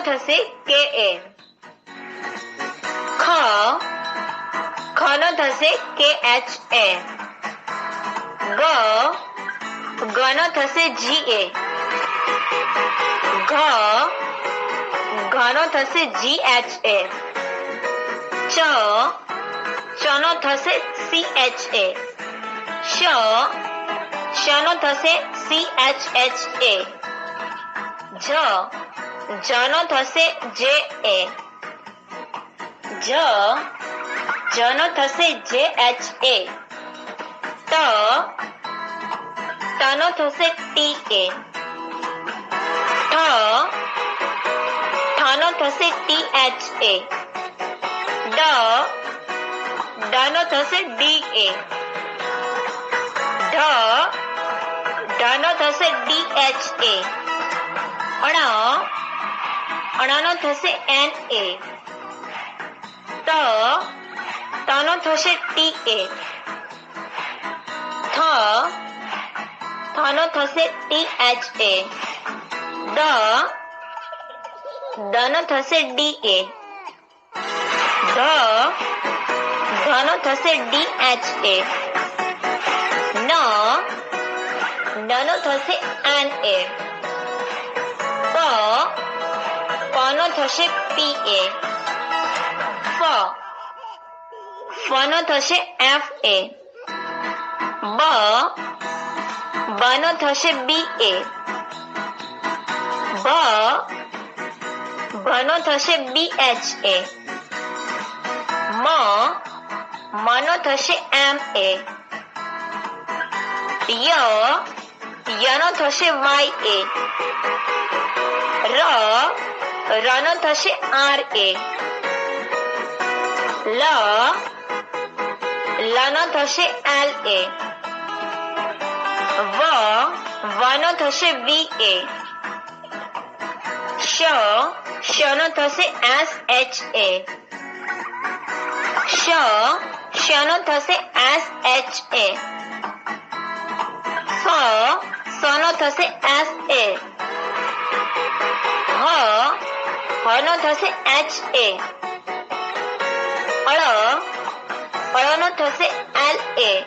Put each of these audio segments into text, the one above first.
થશે કે એ. ખ નો થશે કે એચ એ. ગ નો થશે જી એ. ઘ નો થશે જી એચ એ. ચ નો થશે સી એચ એ. શ નો થશે સી એચ એચ એ. જ નો થશે જે એ. જ નો થશે જે એચ એ. ટ નો થશે ટી એ. ઠ નો થશે ટી એચ એ. ડ નો થશે ડી એ. ઢ નો થશે ડી એચ એ. ણ નો થશે એન એ. ત નો થશે ટી એ. થ નો થશે ટી એચ એ. દ નો થશે ડી એ. ધ નો થશે ડી એચ એ. ન નો થશે એન એ. પ નો થશે પી એ. ફ નો થશે એફ એ. બ નો થશે બી એ. ભ નો થશે બી એચ એ. મ નો થશે એમ એ. ય નો થશે વાય એ. ર નો થશે આર એ. લ નો થશે એલ એ. વ નો થશે વી એ. શ નો થશે એસ એચ એ. શ નો થશે એસ એચ એ. સ નો થશે એસ એ. હ નો થશે એચ એ. ળ નો થશે એલ એ.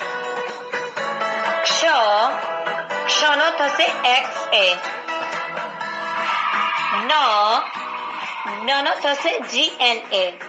ક્ષ નો થશે એક્સ એ. ન નો થશે જી એન એ.